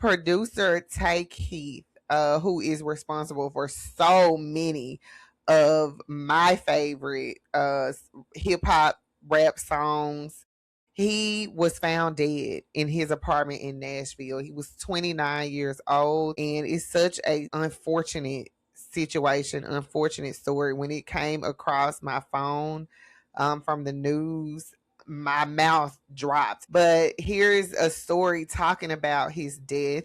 Producer Tay Keith, who is responsible for so many of my favorite hip hop rap songs, he was found dead in his apartment in Nashville. He was 29 years old, and it's such a unfortunate situation, unfortunate story. When it came across my phone from the news, my mouth dropped. But here's a story talking about his death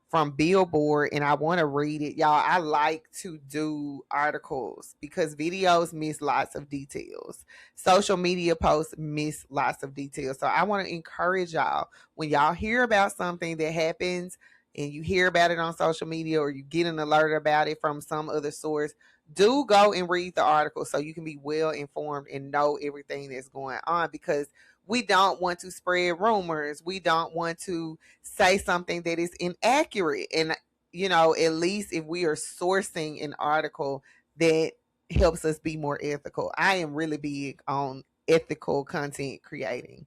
from Billboard, and I want to read it. Y'all, I like to do articles because videos miss lots of details. Social media posts miss lots of details. So I want to encourage y'all, when y'all hear about something that happens and you hear about it on social media or you get an alert about it from some other source, do go and read the article so you can be well informed and know everything that's going on, because we don't want to spread rumors. We don't want to say something that is inaccurate. And, at least if we are sourcing an article that helps us be more ethical. I am really big on ethical content creating.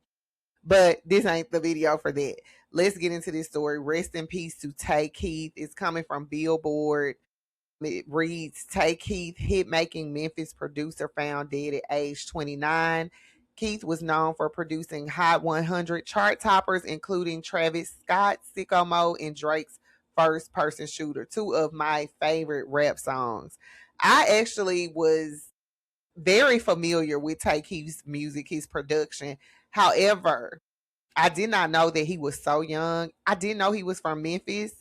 But this ain't the video for that. Let's get into this story. Rest in peace to Tay Keith. It's coming from Billboard. It reads, Tay Keith, hit-making Memphis producer, found dead at age 29. Keith was known for producing Hot 100 chart toppers, including Travis Scott, Sicko Mode, and Drake's First Person Shooter, two of my favorite rap songs. I actually was very familiar with Tay Keith's music, his production. However, I did not know that he was so young. I didn't know he was from Memphis.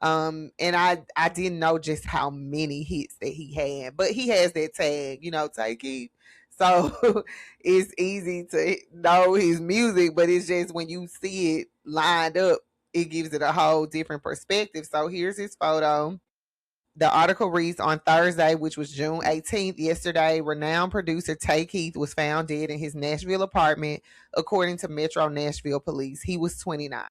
And I didn't know just how many hits that he had. But he has that tag, Tay Keith. So it's easy to know his music, but it's just when you see it lined up, it gives it a whole different perspective. So here's his photo. The article reads, on Thursday, which was June 18th, yesterday, renowned producer Tay Keith was found dead in his Nashville apartment, according to Metro Nashville Police. He was 29.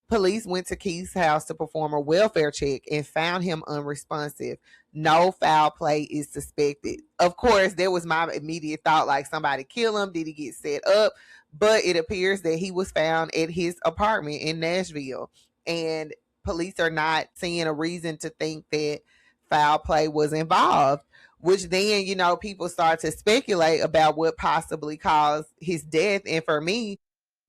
Police went to Keith's house to perform a welfare check and found him unresponsive. No foul play is suspected. Of course, there was my immediate thought, like, somebody kill him. Did he get set up? But it appears that he was found at his apartment in Nashville. And police are not seeing a reason to think that foul play was involved, which then, people start to speculate about what possibly caused his death. And for me,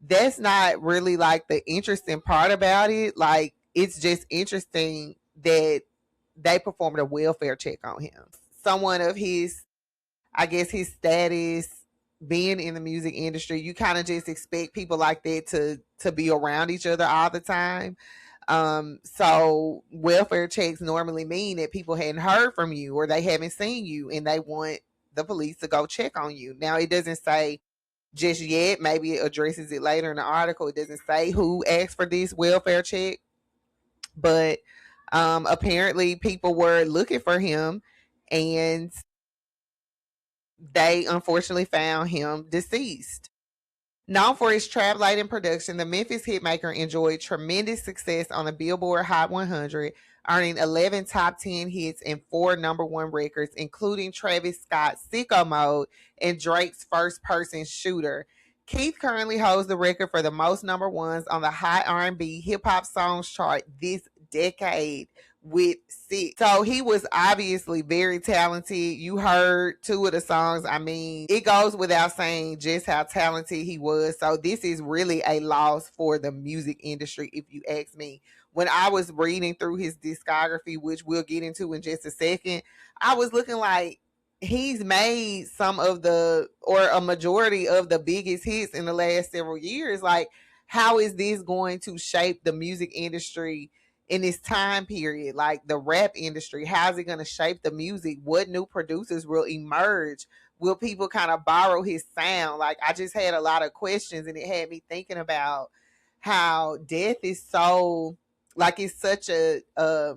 that's not really like the interesting part about it. Like, it's just interesting that they performed a welfare check on him. Someone of his, I guess, his status, being in the music industry, you kind of just expect people like that to be around each other all the time. So welfare checks normally mean that people hadn't heard from you or they haven't seen you and they want the police to go check on you. Now, it doesn't say just yet. Maybe it addresses it later in the article. It doesn't say who asked for this welfare check, but apparently people were looking for him and they unfortunately found him deceased. Known for his trap lighting production, the Memphis hitmaker enjoyed tremendous success on the Billboard Hot 100, earning 11 top 10 hits and 4 number one records, including Travis Scott's Sicko Mode and Drake's First Person Shooter. Keith currently holds the record for the most number ones on the Hot R&B Hip Hop Songs chart this decade with 6. So he was obviously very talented. You heard 2 of the songs. I mean, it goes without saying just how talented he was. So this is really a loss for the music industry, if you ask me. When I was reading through his discography, which we'll get into in just a second, I was looking like, he's made some of the, or a majority of the biggest hits in the last several years. Like, how is this going to shape the music industry in this time period? Like the rap industry, how's it going to shape the music? What new producers will emerge? Will people kind of borrow his sound? Like, I just had a lot of questions, and it had me thinking about how death is so, like, it's such a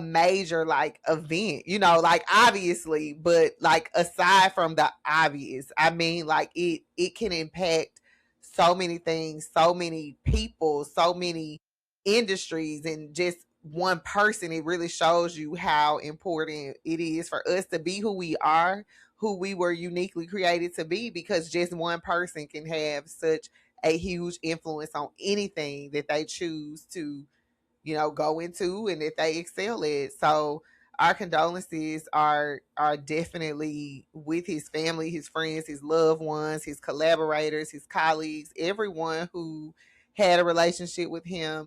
major like event, like, obviously, but like, aside from the obvious, I mean, like, it can impact so many things, so many people, so many industries, and just one person. It really shows you how important it is for us to be who we are, who we were uniquely created to be, because just one person can have such a huge influence on anything that they choose to go into and that they excel at. So our condolences are definitely with his family, his friends, his loved ones, his collaborators, his colleagues, everyone who had a relationship with him,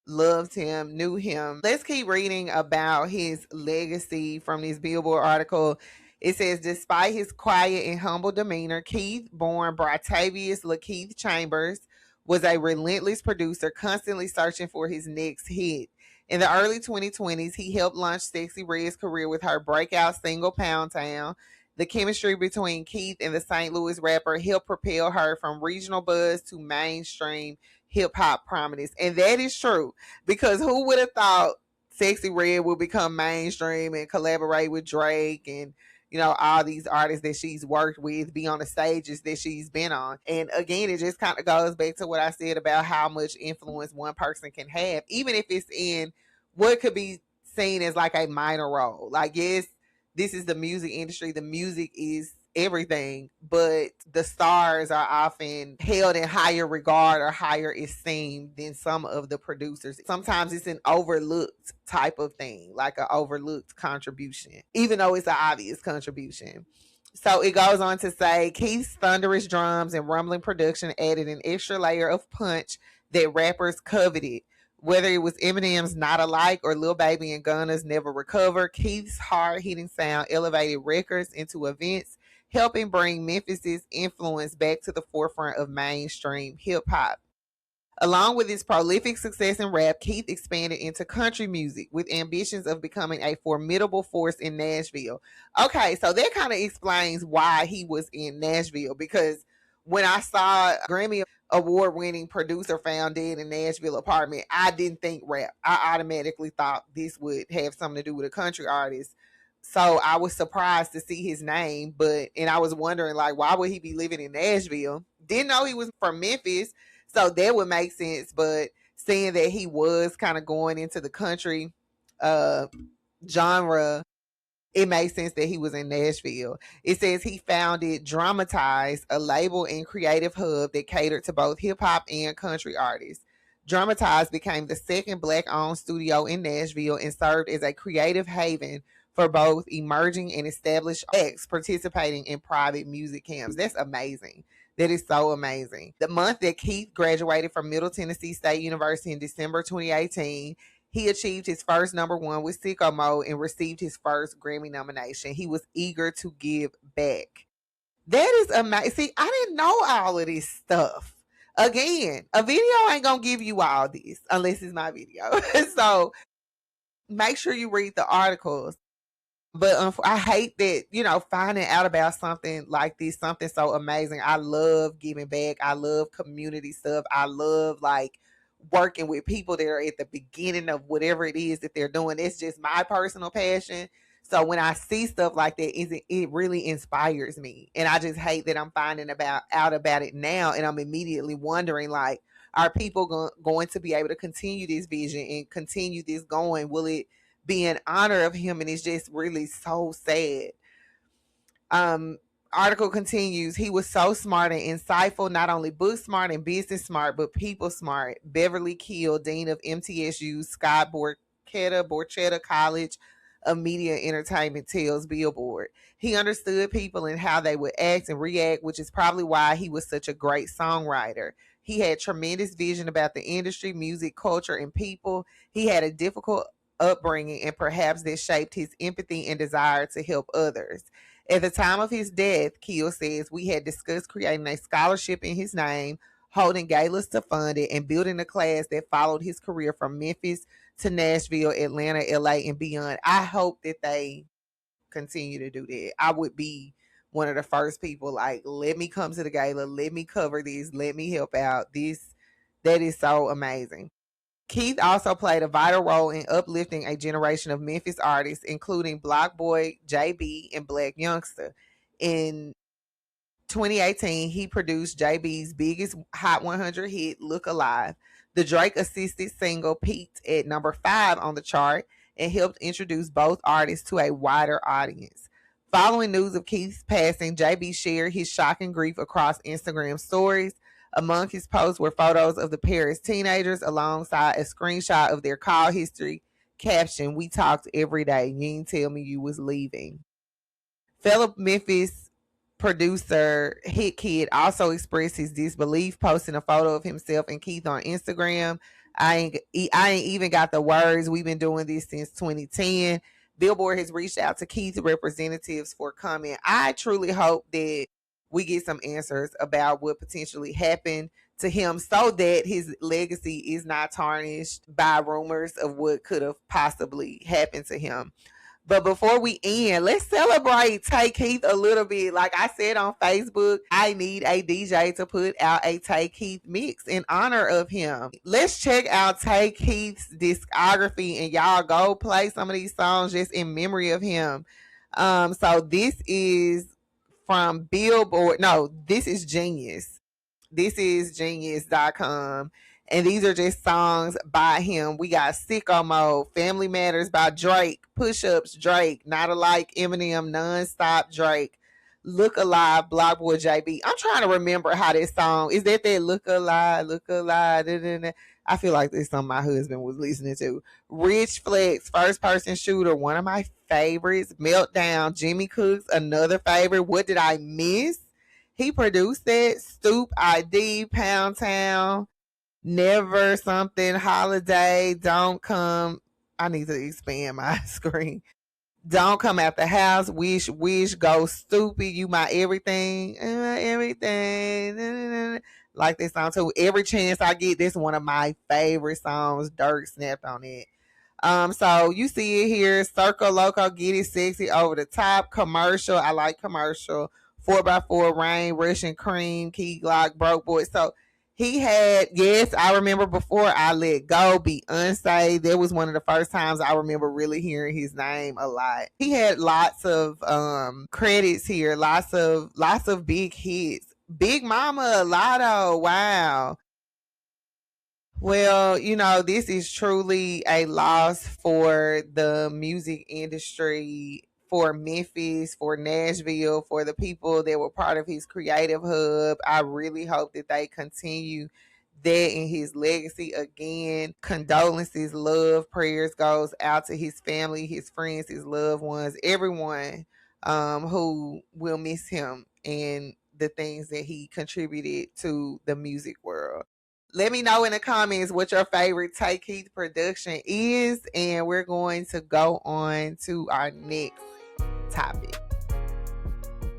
loved him, knew him. Let's keep reading about his legacy from this Billboard article. It says, despite his quiet and humble demeanor, Keith, born Bratavius Lakeith Chambers, was a relentless producer, constantly searching for his next hit. In the early 2020s, he helped launch Sexyy Red's career with her breakout single Pound Town. The chemistry between Keith and the St. Louis rapper helped propel her from regional buzz to mainstream hip hop prominence. And that is true, because who would have thought Sexyy Red would become mainstream and collaborate with Drake and all these artists that she's worked with, be on the stages that she's been on. And again, it just kind of goes back to what I said about how much influence one person can have, even if it's in what could be seen as like a minor role. Like, yes, this is the music industry. The music is everything, but the stars are often held in higher regard or higher esteem than some of the producers. Sometimes it's an overlooked type of thing, like an overlooked contribution, even though it's an obvious contribution. So it goes on to say Keith's thunderous drums and rumbling production added an extra layer of punch that rappers coveted. Whether it was Eminem's Not Alike or Lil Baby and Gunna's Never Recover, Keith's hard-hitting sound elevated records into events, helping bring Memphis's influence back to the forefront of mainstream hip hop. Along with his prolific success in rap, Keith expanded into country music with ambitions of becoming a formidable force in Nashville. Okay, so that kind of explains why he was in Nashville, because when I saw Grammy award winning producer found dead in Nashville apartment, I didn't think rap. I automatically thought this would have something to do with a country artist. So I was surprised to see his name, and I was wondering, like, why would he be living in Nashville? Didn't know he was from Memphis, so that would make sense. But seeing that he was kind of going into the country genre, it makes sense that he was in Nashville. It says he founded Dramatize, a label and creative hub that catered to both hip hop and country artists. Dramatize became the second Black-owned studio in Nashville and served as a creative haven for both emerging and established acts participating in private music camps. That's amazing. That is so amazing. The month that Keith graduated from Middle Tennessee State University in December 2018, he achieved his first #1 with Sicko Mode and received his first Grammy nomination. He was eager to give back. That is amazing. See, I didn't know all of this stuff. Again, a video ain't gonna give you all this unless it's my video. So make sure you read the articles. But I hate that, finding out about something like this, something so amazing. I love giving back. I love community stuff. I love like working with people that are at the beginning of whatever it is that they're doing. It's just my personal passion. So when I see stuff like that, it really inspires me. And I just hate that I'm finding out about it now, and I'm immediately wondering, like, are people going to be able to continue this vision and continue this going? Will it be in honor of him? And it's just really so sad. Article continues, he was so smart and insightful, not only book smart and business smart, but people smart. Beverly Keel, Dean of MTSU Scott Borchetta College of Media and Entertainment, tells Billboard. He understood people and how they would act and react, which is probably why he was such a great songwriter. He had tremendous vision about the industry, music, culture, and people. He had a difficult upbringing, and perhaps that shaped his empathy and desire to help others. At the time of his death, Keel says, we had discussed creating a scholarship in his name, holding galas to fund it, and building a class that followed his career from Memphis to Nashville, Atlanta, LA, and beyond. I hope that they continue to do that. I would be one of the first people, like, let me come to the gala, let me cover this, let me help out. That is so amazing. Keith also played a vital role in uplifting a generation of Memphis artists, including Block Boy, JB, and Black Youngster. In 2018, he produced JB's biggest Hot 100 hit, Look Alive. The Drake-assisted single peaked at #5 on the chart and helped introduce both artists to a wider audience. Following news of Keith's passing, JB shared his shocking grief across Instagram stories. Among his posts were photos of the Paris teenagers alongside a screenshot of their call history, caption, "We talked every day. You didn't tell me you was leaving." Fellow Memphis producer Hit Kid also expressed his disbelief, posting a photo of himself and Keith on Instagram. I ain't even got the words. We've been doing this since 2010. Billboard has reached out to Keith representatives for comment. I truly hope that we get some answers about what potentially happened to him so that his legacy is not tarnished by rumors of what could have possibly happened to him. But before we end, let's celebrate Tay Keith a little bit. Like I said on Facebook, I need a DJ to put out a Tay Keith mix in honor of him. Let's check out Tay Keith's discography and y'all go play some of these songs just in memory of him. So this is from Billboard. No, this is Genius. This is genius.com. And these are just songs by him. We got Sicko Mode, Family Matters by Drake, Push Ups Drake, Not Alike Eminem, Nonstop Drake, Look Alive, Block Boy JB. I'm trying to remember how this song is. That Look Alive, Look Alive. Da, da, da. I feel like this song my husband was listening to. Rich Flex, First Person Shooter, one of my favorites. Meltdown, Jimmy Cooks, another favorite. What Did I Miss? He produced that. Stoop ID, Pound Town. Never Something, Holiday, Don't Come. I need to expand my screen. Don't Come Out the House, Wish, Go Stupid, You My Everything, everything. Like this song too. Every Chance I Get, this is one of my favorite songs. Dirk snapped on it. So you see it here. Circle Loco, Get It Sexy, Over the Top, Commercial. I like Commercial. 4x4, Rain, Russian Cream, Key Glock, Broke Boy. So he had, yes, I remember Before I Let Go, Beyonce. That was one of the first times I remember really hearing his name a lot. He had lots of credits here, lots of big hits. Big Mama, Lotto, wow. Well, this is truly a loss for the music industry, for Memphis, for Nashville, for the people that were part of his creative hub. I really hope that they continue that in his legacy. Again, condolences, love, prayers goes out to his family, his friends, his loved ones, everyone who will miss him and the things that he contributed to the music world. Let me know in the comments what your favorite Tay Keith production is, and we're going to go on to our next topic.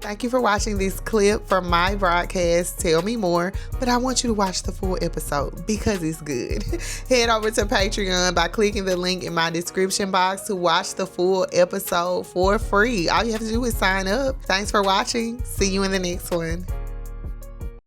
Thank you for watching this clip from my broadcast, Tell Me More, but I want you to watch the full episode because it's good. Head over to Patreon by clicking the link in my description box to watch the full episode for free. All you have to do is sign up. Thanks for watching. See you in the next one.